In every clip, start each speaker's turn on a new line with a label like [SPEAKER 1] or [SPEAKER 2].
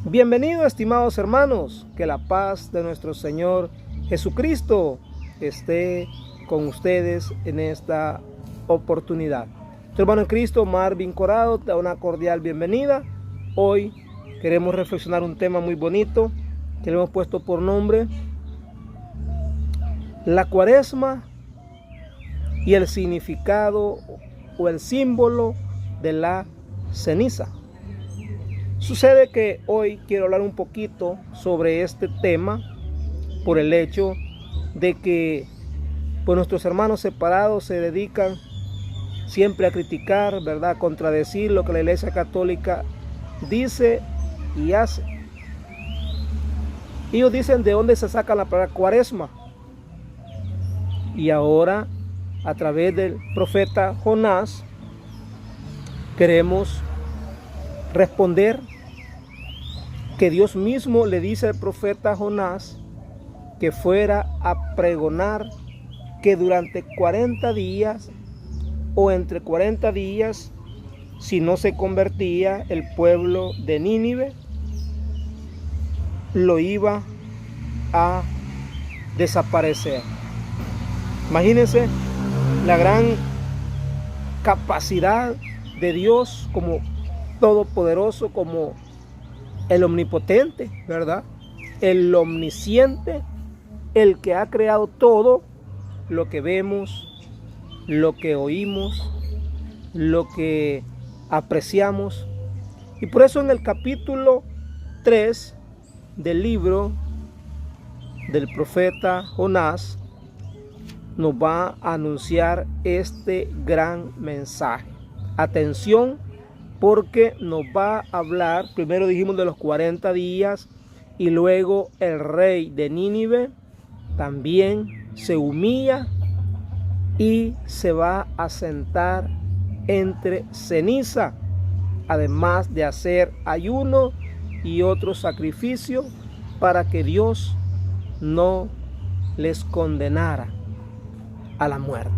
[SPEAKER 1] Bienvenidos, estimados hermanos, que la paz de nuestro Señor Jesucristo esté con ustedes en esta oportunidad. Tu hermano en Cristo, Marvin Corado, te da una cordial bienvenida. Hoy queremos reflexionar un tema muy bonito que le hemos puesto por nombre la Cuaresma y el significado o el símbolo de la ceniza. Sucede que hoy quiero hablar un poquito sobre este tema por el hecho de que pues, nuestros hermanos separados se dedican siempre a criticar, ¿verdad? A contradecir lo que la Iglesia Católica dice y hace. Ellos dicen de dónde se saca la palabra Cuaresma. Y ahora, a través del profeta Jonás, queremos responder que Dios mismo le dice al profeta Jonás que fuera a pregonar que durante 40 días o entre 40 días, si no se convertía el pueblo de Nínive, lo iba a desaparecer. Imagínense la gran capacidad de Dios como todopoderoso, como el omnipotente, ¿verdad? El omnisciente, el que ha creado todo lo que vemos, lo que oímos, lo que apreciamos. Y por eso en el capítulo 3 del libro del profeta Jonás nos va a anunciar este gran mensaje. Atención, porque nos va a hablar, primero dijimos de los 40 días y luego el rey de Nínive también se humilla y se va a sentar entre ceniza, además de hacer ayuno y otro sacrificio para que Dios no les condenara a la muerte.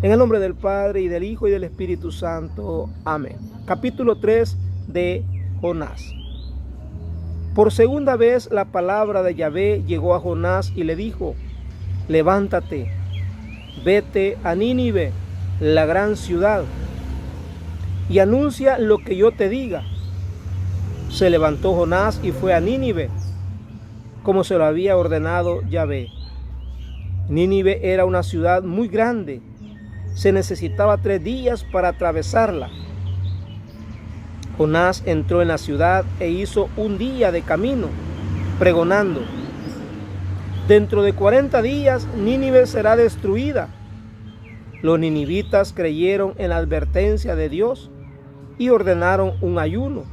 [SPEAKER 1] En el nombre del Padre, y del Hijo, y del Espíritu Santo. Amén. Capítulo 3 de Jonás. Por segunda vez la palabra de Yahvé llegó a Jonás y le dijo: levántate, vete a Nínive, la gran ciudad, y anuncia lo que yo te diga. Se levantó Jonás y fue a Nínive, como se lo había ordenado Yahvé. Nínive era una ciudad muy grande. Se necesitaba 3 días para atravesarla. Jonás entró en la ciudad e hizo un día de camino, pregonando: dentro de 40 días Nínive será destruida. Los ninivitas creyeron en la advertencia de Dios y ordenaron un ayuno,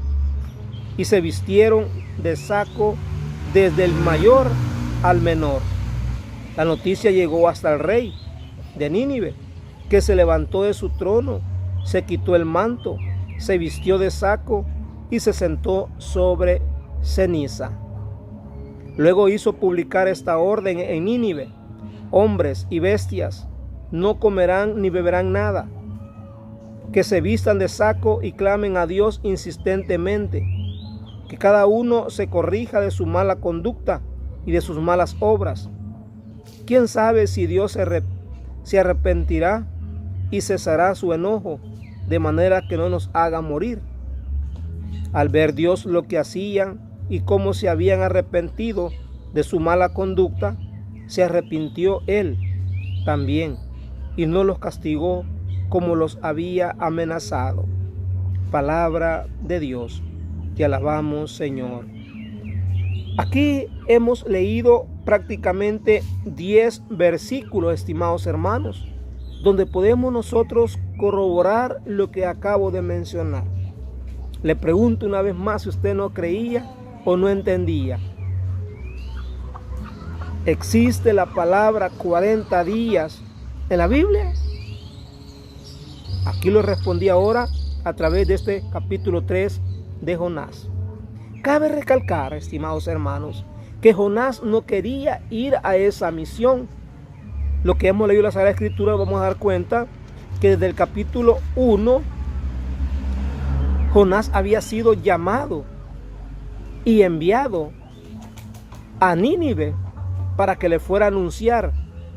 [SPEAKER 1] y se vistieron de saco desde el mayor al menor. La noticia llegó hasta el rey de Nínive, que se levantó de su trono, se quitó el manto, se vistió de saco y se sentó sobre ceniza. Luego hizo publicar esta orden en Nínive: hombres y bestias no comerán ni beberán nada, que se vistan de saco y clamen a Dios insistentemente, que cada uno se corrija de su mala conducta y de sus malas obras. ¿Quién sabe si Dios se arrepentirá y cesará su enojo, de manera que no nos haga morir? Al ver Dios lo que hacían y cómo se habían arrepentido de su mala conducta, se arrepintió Él también y no los castigó como los había amenazado. Palabra de Dios. Te alabamos, Señor. Aquí hemos leído prácticamente 10 versículos, estimados hermanos, donde podemos nosotros corroborar lo que acabo de mencionar. Le pregunto una vez más si usted no creía o no entendía. ¿Existe la palabra 40 días en la Biblia? Aquí lo respondí ahora a través de este capítulo 3 de Jonás. Cabe recalcar, estimados hermanos, que Jonás no quería ir a esa misión. Lo que hemos leído en la Sagrada Escritura, vamos a dar cuenta que desde el capítulo 1 Jonás había sido llamado y enviado a Nínive para que le fuera a anunciar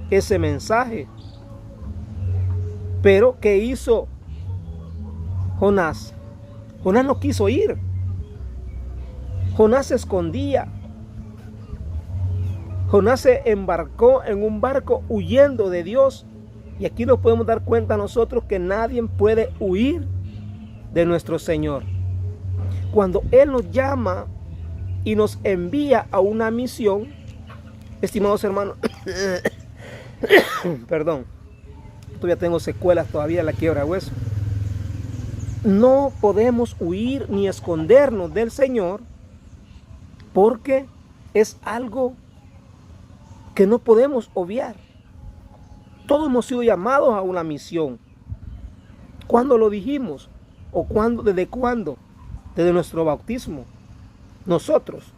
[SPEAKER 1] ese mensaje. Pero ¿qué hizo Jonás? Jonás no quiso ir. Jonás se escondía. Jonás se embarcó en un barco huyendo de Dios. Y aquí nos podemos dar cuenta nosotros que nadie puede huir de nuestro Señor. Cuando Él nos llama y nos envía a una misión, estimados hermanos, perdón, todavía tengo secuelas todavía de la quiebra de hueso. No podemos huir ni escondernos del Señor, porque es algo que no podemos obviar. Todos hemos sido llamados a una misión. ¿Cuándo lo dijimos? ¿O cuándo? ¿Desde cuándo? Desde nuestro bautismo. Nosotros.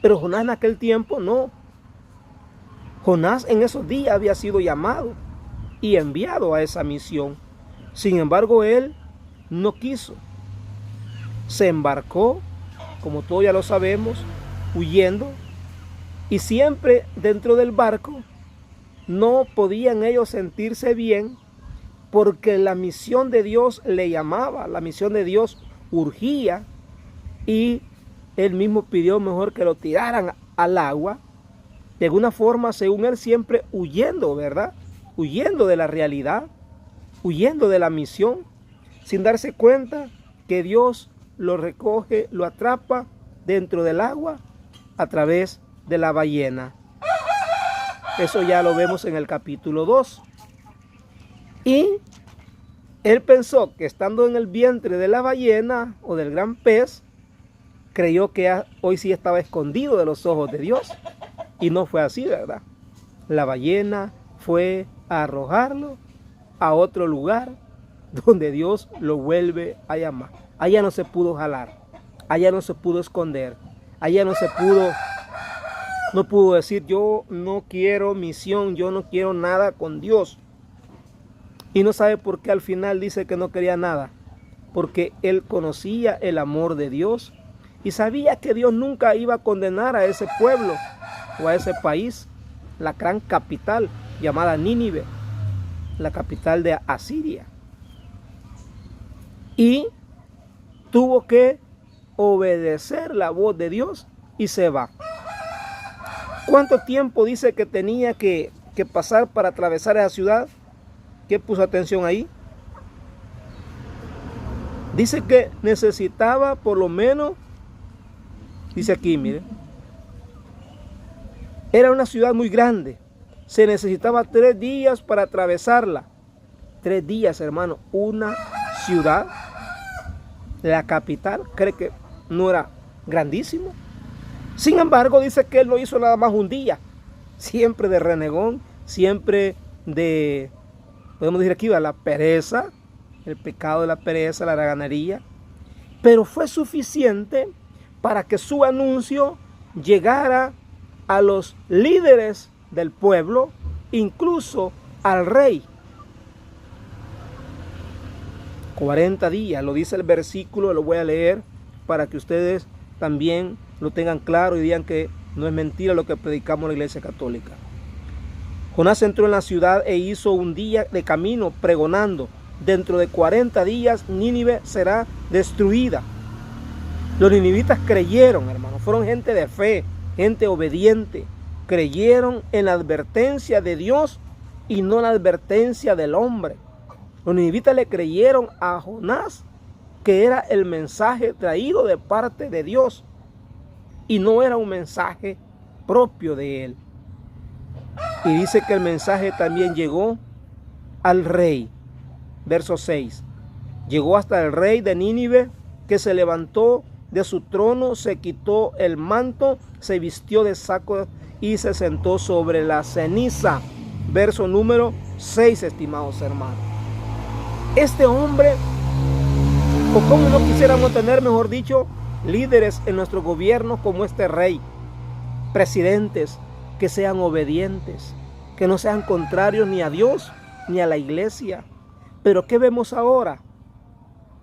[SPEAKER 1] Pero Jonás en aquel tiempo no. Jonás en esos días había sido llamado y enviado a esa misión. Sin embargo, él no quiso. Se embarcó, como todos ya lo sabemos, huyendo. Y siempre dentro del barco no podían ellos sentirse bien, porque la misión de Dios le llamaba, la misión de Dios urgía, y él mismo pidió mejor que lo tiraran al agua, de alguna forma, según él, siempre huyendo, ¿verdad? Huyendo de la realidad, huyendo de la misión, sin darse cuenta que Dios lo recoge, lo atrapa dentro del agua a través de la ballena. Eso ya lo vemos en el capítulo 2. Y él pensó que estando en el vientre de la ballena o del gran pez, creyó que hoy sí estaba escondido de los ojos de Dios. Y no fue así, ¿verdad? La ballena fue a arrojarlo a otro lugar donde Dios lo vuelve a llamar. Allá no se pudo jalar, allá no se pudo esconder, allá no pudo decir yo no quiero misión, yo no quiero nada con Dios. Y no sabe por qué al final dice que no quería nada, porque él conocía el amor de Dios y sabía que Dios nunca iba a condenar a ese pueblo o a ese país, la gran capital llamada Nínive, la capital de Asiria. Y tuvo que obedecer la voz de Dios y se va. ¿Cuánto tiempo dice que tenía que pasar para atravesar esa ciudad? ¿Qué puso atención ahí? Dice que necesitaba por lo menos, dice aquí, mire, era una ciudad muy grande. Se necesitaba 3 días para atravesarla. 3 días, hermano. Una ciudad, la capital, cree que no era grandísimo. Sin embargo, dice que él lo hizo nada más un día. Siempre de renegón, siempre de, podemos decir aquí, la pereza, el pecado de la pereza, la haraganería. Pero fue suficiente para que su anuncio llegara a los líderes del pueblo, incluso al rey. 40 días, lo dice el versículo, lo voy a leer para que ustedes también lo tengan claro y digan que no es mentira lo que predicamos en la Iglesia Católica. Jonás entró en la ciudad e hizo un día de camino pregonando: dentro de 40 días Nínive será destruida. Los ninivitas creyeron, hermanos, fueron gente de fe, gente obediente, creyeron en la advertencia de Dios y no en la advertencia del hombre. Los ninivitas le creyeron a Jonás que era el mensaje traído de parte de Dios y no era un mensaje propio de él. Y dice que el mensaje también llegó al rey. Verso 6. Llegó hasta el rey de Nínive, que se levantó de su trono, se quitó el manto, se vistió de saco y se sentó sobre la ceniza. Verso número 6, estimados hermanos. Este hombre, o como no quisiéramos tener, mejor dicho, líderes en nuestro gobierno como este rey, presidentes que sean obedientes, que no sean contrarios ni a Dios ni a la iglesia. Pero ¿qué vemos ahora?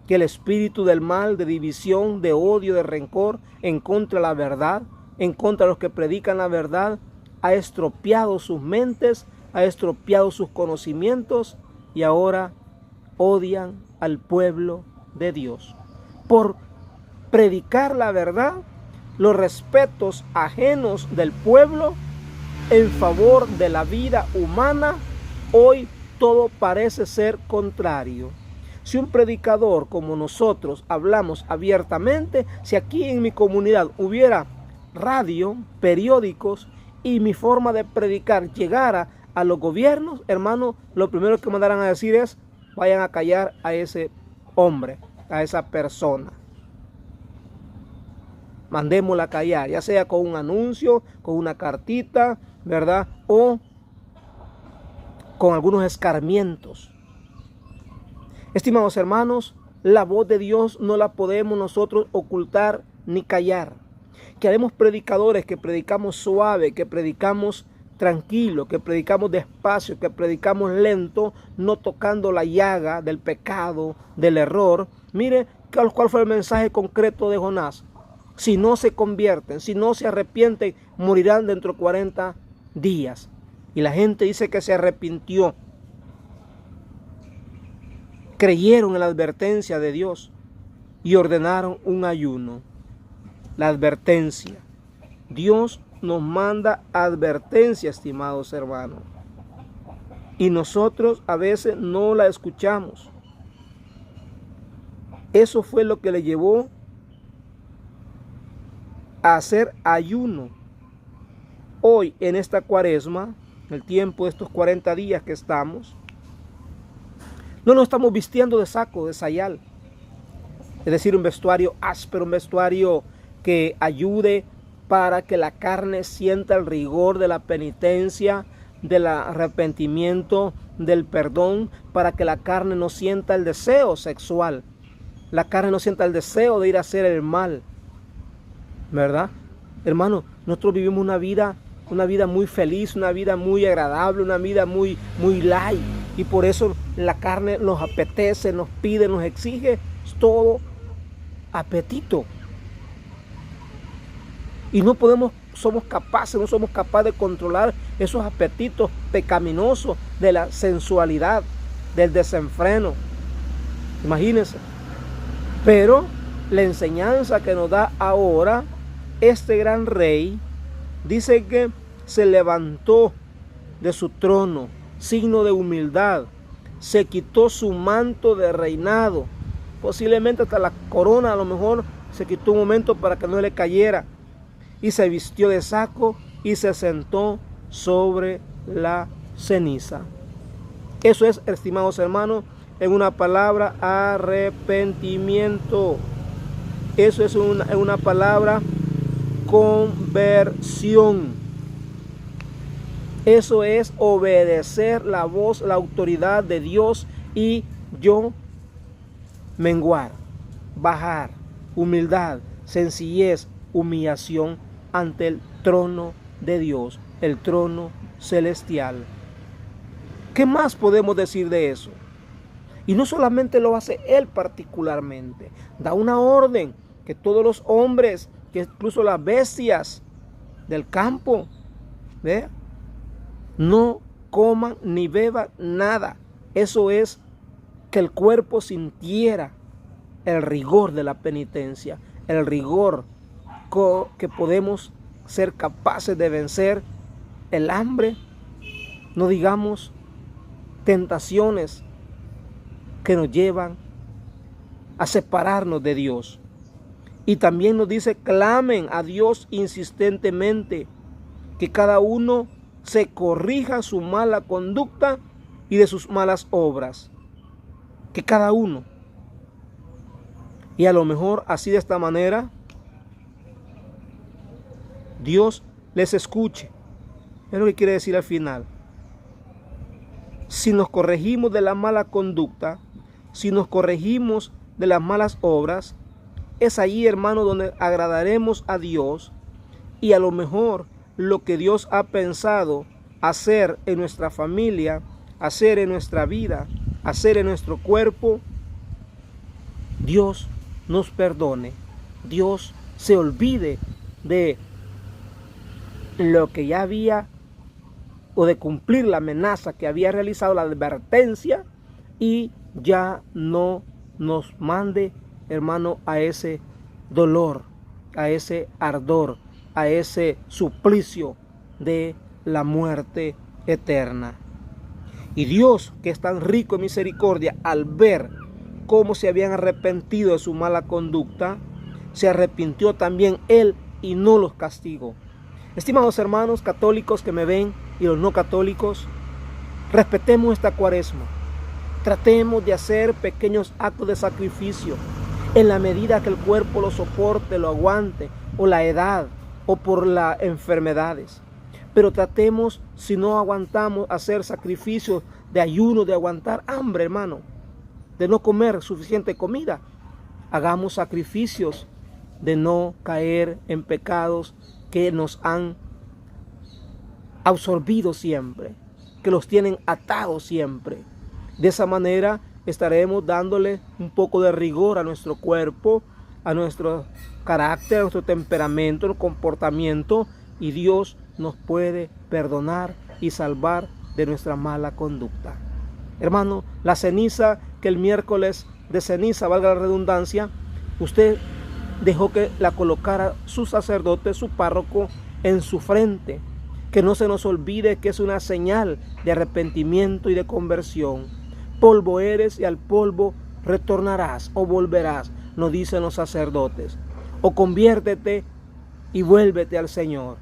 [SPEAKER 1] que el espíritu del mal, de división, de odio, de rencor, en contra de la verdad, en contra de los que predican la verdad, ha estropeado sus mentes, ha estropeado sus conocimientos y ahora odian al pueblo de Dios. Por predicar la verdad, los respetos ajenos del pueblo en favor de la vida humana, hoy todo parece ser contrario. Si un predicador como nosotros hablamos abiertamente, si aquí en mi comunidad hubiera radio, periódicos y mi forma de predicar llegara a los gobiernos, hermano, lo primero que mandarán a decir es: vayan a callar a ese hombre, a esa persona. Mandémosla a callar, ya sea con un anuncio, con una cartita, ¿verdad? O con algunos escarmientos. Estimados hermanos, la voz de Dios no la podemos nosotros ocultar ni callar. Que haremos predicadores que predicamos suave, que predicamos tranquilo, que predicamos despacio, que predicamos lento, no tocando la llaga del pecado, del error. Mire cuál fue el mensaje concreto de Jonás. Si no se convierten, si no se arrepienten, morirán dentro de 40 días. Y la gente dice que se arrepintió. Creyeron en la advertencia de Dios y ordenaron un ayuno. La advertencia. Dios nos manda advertencia, estimados hermanos. Y nosotros a veces no la escuchamos. Eso fue lo que le llevó a hacer ayuno. Hoy en esta cuaresma, el tiempo de estos 40 días que estamos, no nos estamos vistiendo de saco, de sayal. Es decir, un vestuario áspero, un vestuario que ayude para que la carne sienta el rigor de la penitencia, del arrepentimiento, del perdón, para que la carne no sienta el deseo sexual, la carne no sienta el deseo de ir a hacer el mal, ¿verdad? Hermano, nosotros vivimos una vida muy feliz, una vida muy agradable, una vida muy light, y por eso la carne nos apetece, nos pide, nos exige, es todo apetito. Y no somos capaces de controlar esos apetitos pecaminosos de la sensualidad, del desenfreno. Imagínense. Pero la enseñanza que nos da ahora este gran rey, dice que se levantó de su trono, signo de humildad, se quitó su manto de reinado, posiblemente hasta la corona a lo mejor se quitó un momento para que no le cayera, y se vistió de saco y se sentó sobre la ceniza. Eso es, estimados hermanos, en una palabra, arrepentimiento. Eso es una palabra, conversión. Eso es obedecer la voz, la autoridad de Dios y yo menguar, bajar, humildad, sencillez, humillación ante el trono de Dios, el trono celestial. ¿Qué más podemos decir de eso? Y no solamente lo hace él particularmente, da una orden que todos los hombres, que incluso las bestias del campo, ¿ve?, no coman ni beban nada. Eso es que el cuerpo sintiera el rigor de la penitencia, el rigor que podemos ser capaces de vencer el hambre, no digamos tentaciones que nos llevan a separarnos de Dios. Y también nos dice: clamen a Dios insistentemente, que cada uno se corrija su mala conducta y de sus malas obras. Que cada uno. Y a lo mejor así, de esta manera, Dios les escuche. Es lo que quiere decir al final. Si nos corregimos de la mala conducta, si nos corregimos de las malas obras, es allí, hermano, donde agradaremos a Dios, y a lo mejor lo que Dios ha pensado hacer en nuestra familia, hacer en nuestra vida, hacer en nuestro cuerpo, Dios nos perdone, Dios se olvide de lo que ya había, o de cumplir la amenaza que había realizado, la advertencia, y ya no nos mande, hermano, a ese dolor, a ese ardor, a ese suplicio de la muerte eterna. Y Dios, que es tan rico en misericordia, al ver cómo se habían arrepentido de su mala conducta, se arrepintió también Él y no los castigó. Estimados hermanos católicos que me ven y los no católicos, respetemos esta Cuaresma. Tratemos de hacer pequeños actos de sacrificio en la medida que el cuerpo lo soporte, lo aguante, o la edad, o por las enfermedades. Pero tratemos, si no aguantamos, hacer sacrificios de ayuno, de aguantar hambre, hermano, de no comer suficiente comida. Hagamos sacrificios de no caer en pecados que nos han absorbido siempre, que los tienen atados siempre. De esa manera estaremos dándole un poco de rigor a nuestro cuerpo, a nuestro carácter, a nuestro temperamento, nuestro comportamiento, y Dios nos puede perdonar y salvar de nuestra mala conducta. Hermano, la ceniza, que el miércoles de ceniza, valga la redundancia, usted dejó que la colocara su sacerdote, su párroco, en su frente. Que no se nos olvide que es una señal de arrepentimiento y de conversión. Polvo eres y al polvo retornarás o volverás, nos dicen los sacerdotes. O conviértete y vuélvete al Señor.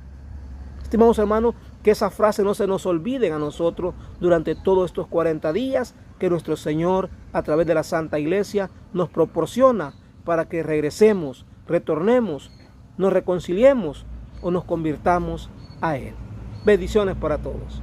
[SPEAKER 1] Estimados hermanos, que esa frase no se nos olvide a nosotros durante todos estos 40 días que nuestro Señor, a través de la Santa Iglesia, nos proporciona para que regresemos, retornemos, nos reconciliemos o nos convirtamos a Él. Bendiciones para todos.